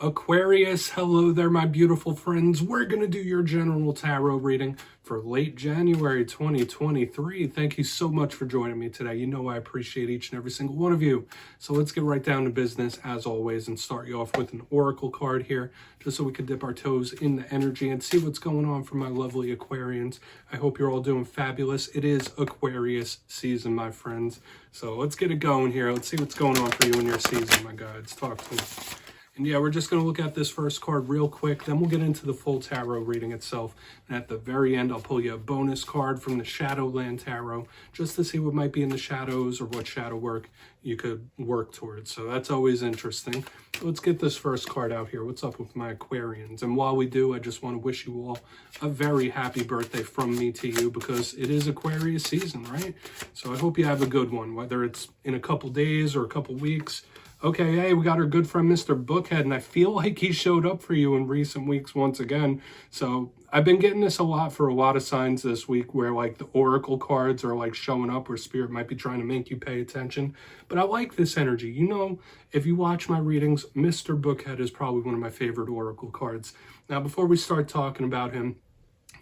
Aquarius, hello there, my beautiful friends. We're going to do your general tarot reading for late January 2023. Thank you so much for joining me today. You know I appreciate each and every single one of you. So let's get right down to business, as always, and start you off with an oracle card here, just so we can dip our toes in the energy and see what's going on for my lovely Aquarians. I hope you're all doing fabulous. It is Aquarius season, my friends. So let's get it going here. Let's see what's going on for you in your season, my guides. Talk to me. And yeah, we're just going to look at this first card real quick, then we'll get into the full tarot reading itself. And at the very end, I'll pull you a bonus card from the Shadowland Tarot, just to see what might be in the shadows or what shadow work you could work towards. So that's always interesting. Let's get this first card out here. What's up with my Aquarians? And while we do, I just want to wish you all a very happy birthday from me to you, because it is Aquarius season, right? So I hope you have a good one, whether it's in a couple days or a couple weeks. Okay, hey, we got our good friend Mr. Bookhead, and I feel like he showed up for you in recent weeks once again. So I've been getting this a lot for a lot of signs this week, where like the oracle cards are like showing up, where spirit might be trying to make you pay attention. But I like this energy. You know, if you watch my readings, Mr. Bookhead is probably one of my favorite oracle cards. Now, before we start talking about him,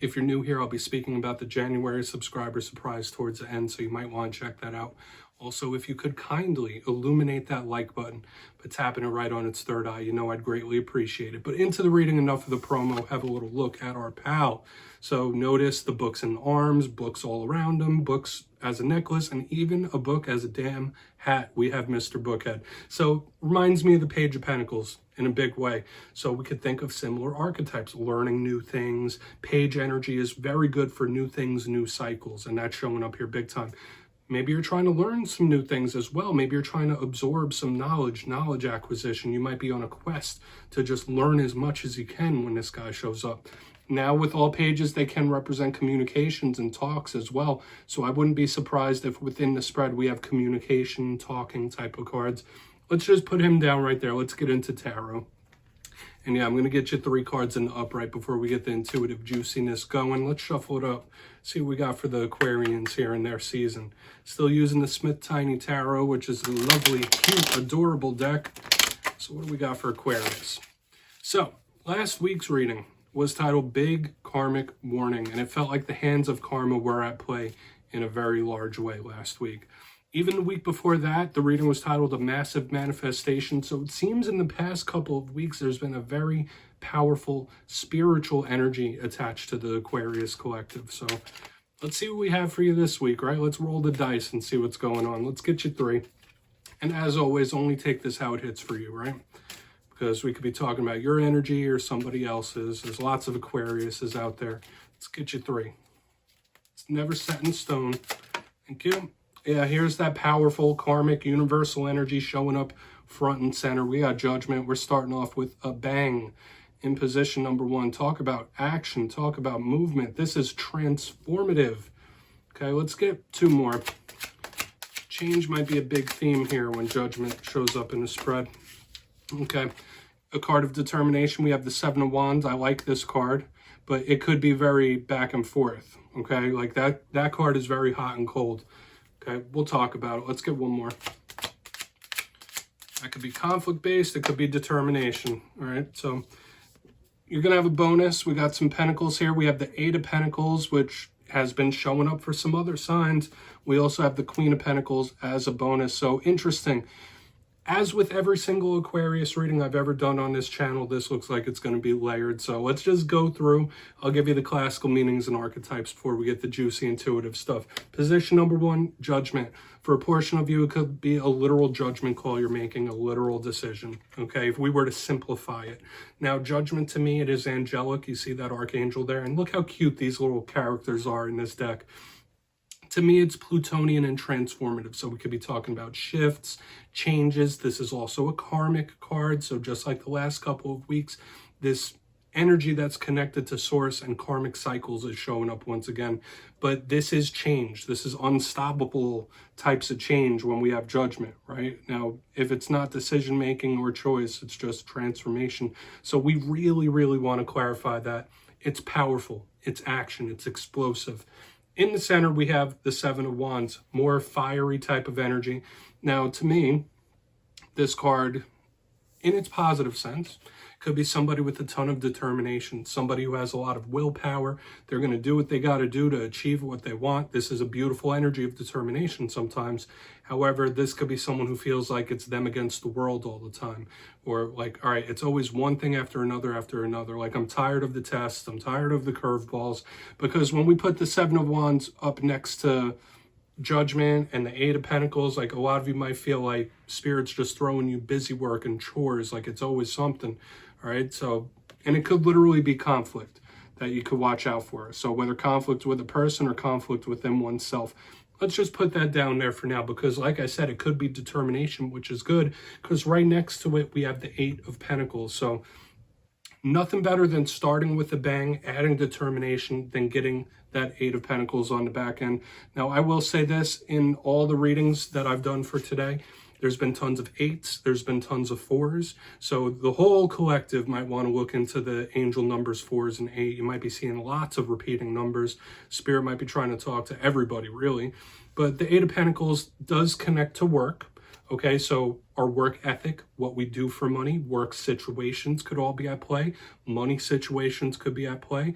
if you're new here, I'll be speaking about the January subscriber surprise towards the end, so you might want to check that out. Also, if you could kindly illuminate that like button by tapping it right on its third eye, you know I'd greatly appreciate it. But into the reading, enough of the promo, have a little look at our pal. So notice the books in arms, books all around him, books as a necklace, and even a book as a damn hat. We have Mr. Bookhead. So reminds me of the Page of Pentacles in a big way. So we could think of similar archetypes, learning new things. Page energy is very good for new things, new cycles, and that's showing up here big time. Maybe you're trying to learn some new things as well. Maybe you're trying to absorb some knowledge acquisition. You might be on a quest to just learn as much as you can when this guy shows up. Now, with all pages, they can represent communications and talks as well. So I wouldn't be surprised if within the spread we have communication, talking type of cards. Let's just put him down right there. Let's get into tarot. And yeah, I'm going to get you 3 cards in the upright before we get the intuitive juiciness going. Let's shuffle it up. See what we got for the Aquarians here in their season. Still using the Smith Tiny Tarot, which is a lovely, cute, adorable deck. So what do we got for Aquarius? So, last week's reading was titled Big Karmic Warning, and it felt like the hands of karma were at play in a very large way last week. Even the week before that, the reading was titled A Massive Manifestation. So it seems in the past couple of weeks, there's been a very powerful spiritual energy attached to the Aquarius collective. So let's see what we have for you this week, right? Let's roll the dice and see what's going on. Let's get you 3. And as always, only take this how it hits for you, right? Because we could be talking about your energy or somebody else's. There's lots of Aquariuses out there. Let's get you 3. It's never set in stone. Thank you. Yeah, here's that powerful karmic universal energy showing up front and center. We got Judgment. We're starting off with a bang in position number 1. Talk about action. Talk about movement. This is transformative. Okay, let's get 2 more. Change might be a big theme here when Judgment shows up in the spread. Okay, a card of determination. We have the 7 of Wands. I like this card, but it could be very back and forth. Okay, like that card is very hot and cold. Okay, we'll talk about it. Let's get 1 more. That could be conflict-based. It could be determination. All right, so you're going to have a bonus. We got some pentacles here. We have the 8 of Pentacles, which has been showing up for some other signs. We also have the Queen of Pentacles as a bonus. So interesting. As with every single Aquarius reading I've ever done on this channel, this looks like it's going to be layered. So let's just go through. I'll give you the classical meanings and archetypes before we get the juicy intuitive stuff. Position number 1, Judgment. For a portion of you, it could be a literal judgment call you're making, a literal decision. Okay, if we were to simplify it. Now, Judgment to me, it is angelic. You see that archangel there? And look how cute these little characters are in this deck. To me, it's Plutonian and transformative. So we could be talking about shifts, changes. This is also a karmic card. So just like the last couple of weeks, this energy that's connected to source and karmic cycles is showing up once again. But this is change. This is unstoppable types of change when we have Judgment, right? Now, if it's not decision-making or choice, it's just transformation. So we really, really want to clarify that. It's powerful. It's action. It's explosive. In the center, we have the 7 of Wands, more fiery type of energy. Now, to me, this card in its positive sense. Could be somebody with a ton of determination, somebody who has a lot of willpower. They're going to do what they got to do to achieve what they want. This is a beautiful energy of determination sometimes. However, this could be someone who feels like it's them against the world all the time. Or like, all right, it's always one thing after another after another. Like, I'm tired of the tests. I'm tired of the curveballs. Because when we put the Seven of Wands up next to Judgment and the Eight of Pentacles, like a lot of you might feel like Spirit's just throwing you busy work and chores, like it's always something. All right, so, and it could literally be conflict that you could watch out for. So whether conflict with a person or conflict within oneself, let's just put that down there for now, because like I said, it could be determination, which is good, because right next to it, we have the Eight of Pentacles. So nothing better than starting with a bang, adding determination, than getting that Eight of Pentacles on the back end. Now, I will say this, in all the readings that I've done for today, there's been tons of 8s, there's been tons of 4s. So the whole collective might want to look into the angel numbers 4s and 8. You might be seeing lots of repeating numbers. Spirit might be trying to talk to everybody, really. But the Eight of Pentacles does connect to work. Okay, so our work ethic, what we do for money, work situations could all be at play. Money situations could be at play.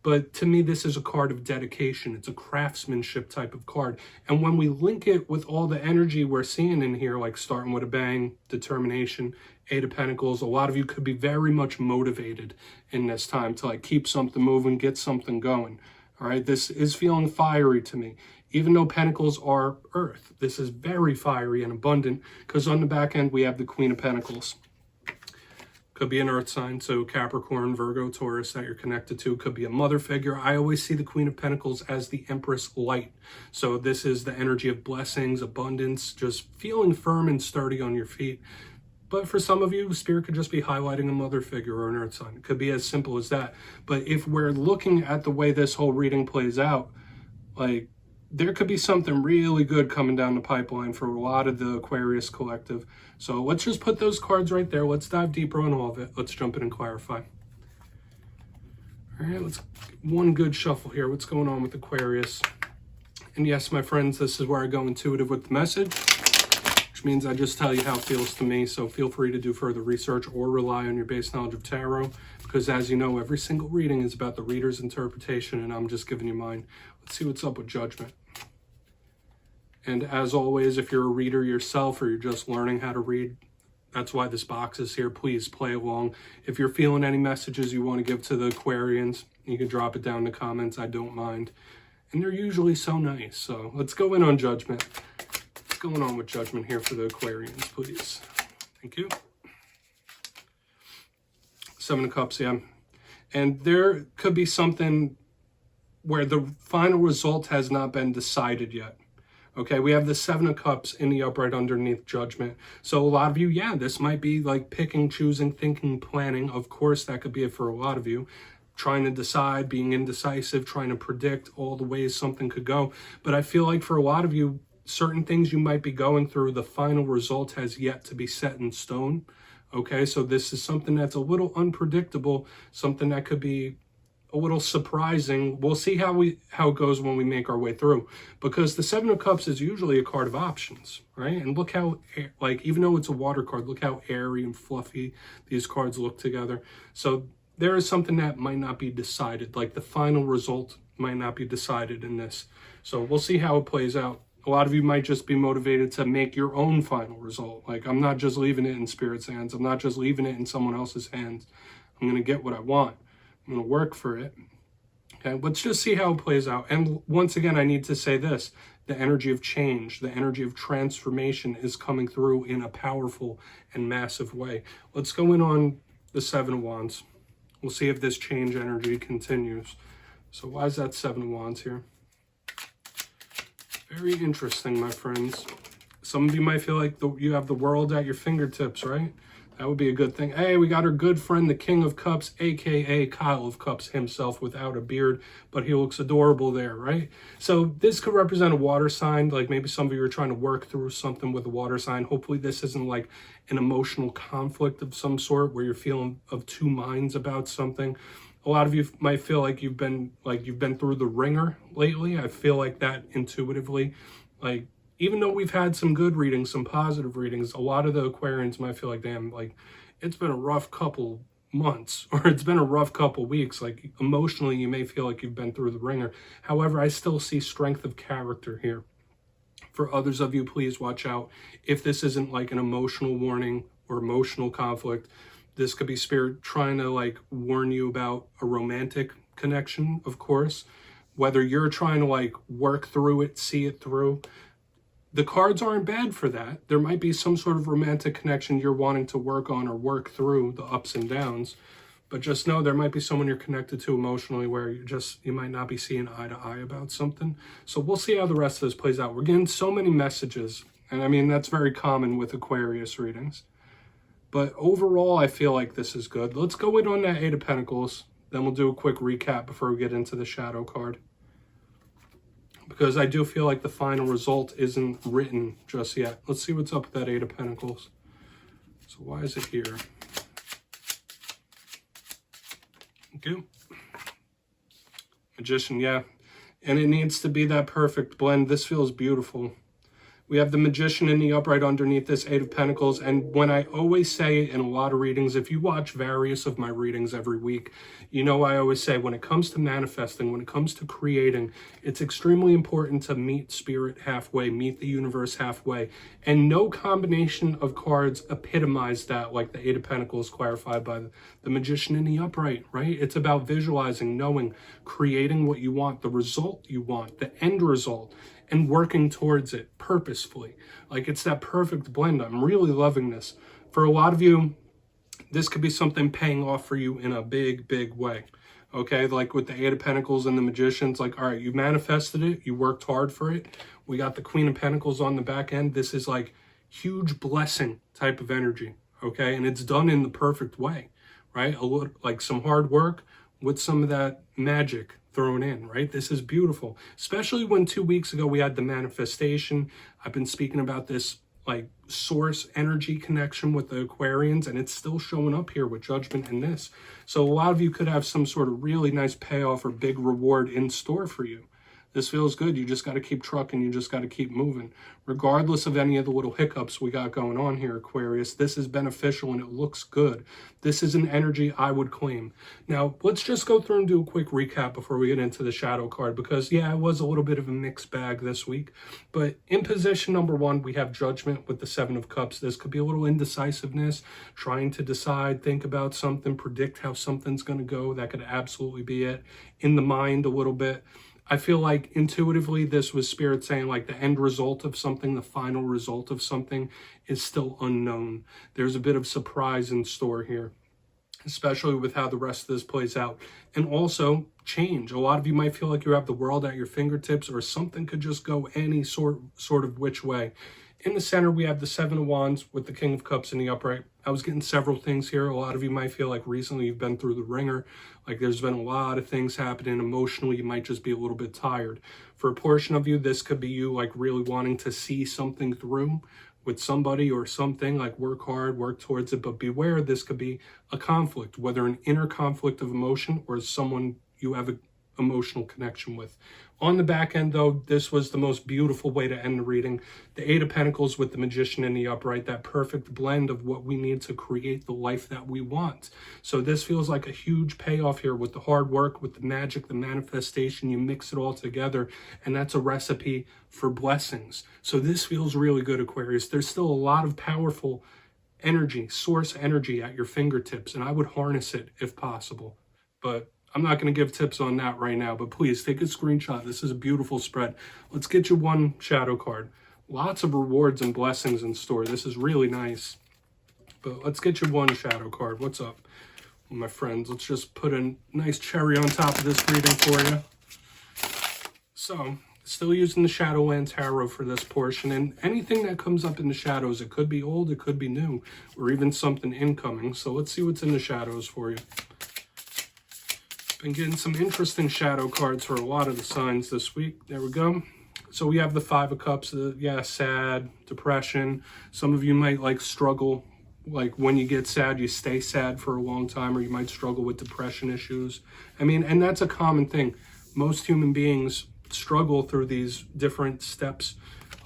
But to me, this is a card of dedication. It's a craftsmanship type of card. And when we link it with all the energy we're seeing in here, like starting with a bang, determination, Eight of Pentacles, a lot of you could be very much motivated in this time to like keep something moving, get something going. All right, this is feeling fiery to me. Even though Pentacles are earth, this is very fiery and abundant, because on the back end, we have the Queen of Pentacles. Could be an earth sign, so Capricorn, Virgo, Taurus that you're connected to. Could be a mother figure. I always see the Queen of Pentacles as the Empress light. So this is the energy of blessings, abundance, just feeling firm and sturdy on your feet. But for some of you, Spirit could just be highlighting a mother figure or an earth sign. It could be as simple as that. But if we're looking at the way this whole reading plays out, like, there could be something really good coming down the pipeline for a lot of the Aquarius collective. So let's just put those cards right there. Let's dive deeper on all of it. Let's jump in and clarify. All right, let's one good shuffle here. What's going on with Aquarius? And yes, my friends, this is where I go intuitive with the message, which means I just tell you how it feels to me. So feel free to do further research or rely on your base knowledge of tarot, because as you know, every single reading is about the reader's interpretation, and I'm just giving you mine. Let's see what's up with Judgment. And as always, if you're a reader yourself or you're just learning how to read, that's why this box is here. Please play along. If you're feeling any messages you want to give to the Aquarians, you can drop it down in the comments. I don't mind. And they're usually so nice. So let's go in on Judgment. What's going on with Judgment here for the Aquarians, please? Thank you. Seven of Cups, yeah. And there could be something where the final result has not been decided yet. Okay, we have the Seven of Cups in the upright underneath Judgment. So a lot of you, yeah, this might be like picking, choosing, thinking, planning. Of course, that could be it for a lot of you. Trying to decide, being indecisive, trying to predict all the ways something could go. But I feel like for a lot of you, certain things you might be going through, the final result has yet to be set in stone. Okay, so this is something that's a little unpredictable, something that could be a little surprising. We'll see how it goes when we make our way through, because the Seven of Cups is usually a card of options, right? And look how, like, even though it's a water card, look how airy and fluffy these cards look together. So there is something that might not be decided, like the final result might not be decided in this. So we'll see how it plays out. A lot of you might just be motivated to make your own final result. Like, I'm not just leaving it in Spirit's hands. I'm not just leaving it in someone else's hands. I'm going to get what I want. I'm going to work for it. Okay, let's just see how it plays out. And once again, I need to say this. The energy of change, the energy of transformation is coming through in a powerful and massive way. Let's go in on the Seven of Wands. We'll see if this change energy continues. So why is that Seven of Wands here? Very interesting, my friends. Some of you might feel like you have the world at your fingertips, right? That would be a good thing. Hey, we got our good friend, the King of Cups, a.k.a. Kyle of Cups himself without a beard, but he looks adorable there, right? So this could represent a water sign. Like maybe some of you are trying to work through something with a water sign. Hopefully this isn't like an emotional conflict of some sort where you're feeling of two minds about something. A lot of you might feel like you've been through the ringer lately. I feel like that intuitively. Like, even though we've had some good readings, some positive readings, a lot of the Aquarians might feel like, damn, like, it's been a rough couple months, or it's been a rough couple weeks. Like emotionally, you may feel like you've been through the ringer. However, I still see strength of character here. For others of you, please watch out. If this isn't like an emotional warning or emotional conflict, this could be spirit trying to like warn you about a romantic connection, of course. Whether you're trying to like work through it, see it through. The cards aren't bad for that. There might be some sort of romantic connection you're wanting to work on or work through the ups and downs. But just know there might be someone you're connected to emotionally where you might not be seeing eye to eye about something. So we'll see how the rest of this plays out. We're getting so many messages. And I mean, that's very common with Aquarius readings. But overall, I feel like this is good. Let's go in on that Eight of Pentacles. Then we'll do a quick recap before we get into the Shadow card. Because I do feel like the final result isn't written just yet. Let's see what's up with that Eight of Pentacles. So why is it here? Okay. Magician, yeah. And it needs to be that perfect blend. This feels beautiful. We have the Magician in the upright underneath this Eight of Pentacles. And when I always say in a lot of readings, if you watch various of my readings every week, you know I always say when it comes to manifesting, when it comes to creating, it's extremely important to meet spirit halfway, meet the universe halfway. And no combination of cards epitomize that like the Eight of Pentacles clarified by the Magician in the upright, right? It's about visualizing, knowing, creating what you want, the result you want, the end result, and working towards it purposefully. Like it's that perfect blend. I'm really loving this. For a lot of you, this could be something paying off for you in a big, big way. Okay, like with the Eight of Pentacles and the Magicians, like, all right, you manifested it, you worked hard for it. We got the Queen of Pentacles on the back end. This is like huge blessing type of energy, okay? And it's done in the perfect way, right? Like some hard work with some of that magic thrown in, right? This is beautiful, especially when 2 weeks ago we had the manifestation. I've been speaking about this like source energy connection with the Aquarians, and it's still showing up here with Judgment in this. So a lot of you could have some sort of really nice payoff or big reward in store for you. This feels good. You just got to keep trucking. You just got to keep moving. Regardless of any of the little hiccups we got going on here, Aquarius, this is beneficial and it looks good. This is an energy I would claim. Now, let's just go through and do a quick recap before we get into the Shadow card, because, yeah, it was a little bit of a mixed bag this week. But in position number one, we have Judgment with the Seven of Cups. This could be a little indecisiveness, trying to decide, think about something, predict how something's going to go. That could absolutely be it. In the mind a little bit. I feel like intuitively this was Spirit saying like the end result of something, the final result of something is still unknown. There's a bit of surprise in store here, especially with how the rest of this plays out. And also change. A lot of you might feel like you have the world at your fingertips, or something could just go any sort of which way. In the center, we have the Seven of Wands with the King of Cups in the upright. I was getting several things here. A lot of you might feel like recently you've been through the ringer. Like there's been a lot of things happening emotionally. You might just be a little bit tired. For a portion of you, this could be you like really wanting to see something through with somebody or something, like work hard, work towards it. But beware, this could be a conflict, whether an inner conflict of emotion or someone you have an emotional connection with. On the back end, though, this was the most beautiful way to end the reading. The Eight of Pentacles with the Magician in the upright, that perfect blend of what we need to create the life that we want. So this feels like a huge payoff here with the hard work, with the magic, the manifestation. You mix it all together, and that's a recipe for blessings. So this feels really good, Aquarius. There's still a lot of powerful energy, source energy at your fingertips, and I would harness it if possible. But I'm not going to give tips on that right now, but please take a screenshot. This is a beautiful spread. Let's get you one Shadow card. Lots of rewards and blessings in store. This is really nice. But let's get you one Shadow card. What's up, my friends? Let's just put a nice cherry on top of this reading for you. So, still using the Shadowland Tarot for this portion. And anything that comes up in the shadows, it could be old, it could be new, or even something incoming. So let's see what's in the shadows for you. Been getting some interesting shadow cards for a lot of the signs this week. There we go. So we have the Five of Cups, sad, depression. Some of you might like struggle, like when you get sad, you stay sad for a long time, or you might struggle with depression issues. I mean, and that's a common thing. Most human beings struggle through these different steps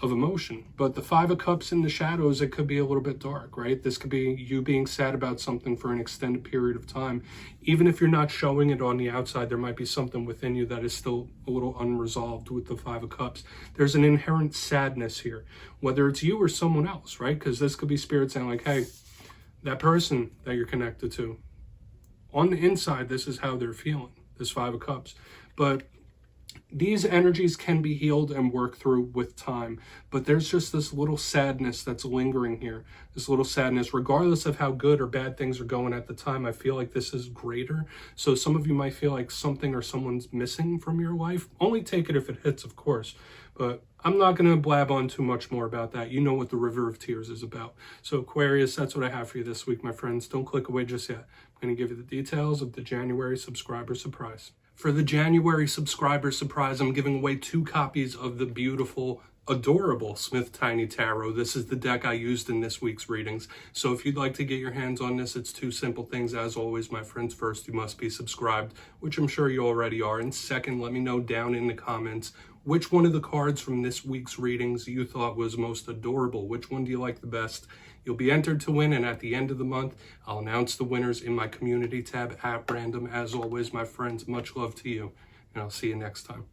of emotion. But the Five of Cups in the shadows, it could be a little bit dark, right? This could be you being sad about something for an extended period of time. Even if you're not showing it on the outside, there might be something within you that is still a little unresolved with the Five of Cups. There's an inherent sadness here, whether it's you or someone else, right? Because this could be spirit saying like, hey, that person that you're connected to, on the inside, this is how they're feeling, this Five of Cups. But these energies can be healed and worked through with time, but there's just this little sadness that's lingering here. This little sadness, regardless of how good or bad things are going at the time, I feel like this is greater. So some of you might feel like something or someone's missing from your life. Only take it if it hits, of course, but I'm not going to blab on too much more about that. You know what the River of Tears is about. So Aquarius, that's what I have for you this week, my friends. Don't click away just yet. I'm going to give you the details of the January subscriber surprise. For the January subscriber surprise, I'm giving away 2 copies of the beautiful, adorable Smith Tiny Tarot. This is the deck I used in this week's readings. So if you'd like to get your hands on this, it's 2 simple things. As always, my friends, first, you must be subscribed, which I'm sure you already are. And second, let me know down in the comments which one of the cards from this week's readings you thought was most adorable. Which one do you like the best? You'll be entered to win, and at the end of the month, I'll announce the winners in my community tab at random. As always, my friends, much love to you, and I'll see you next time.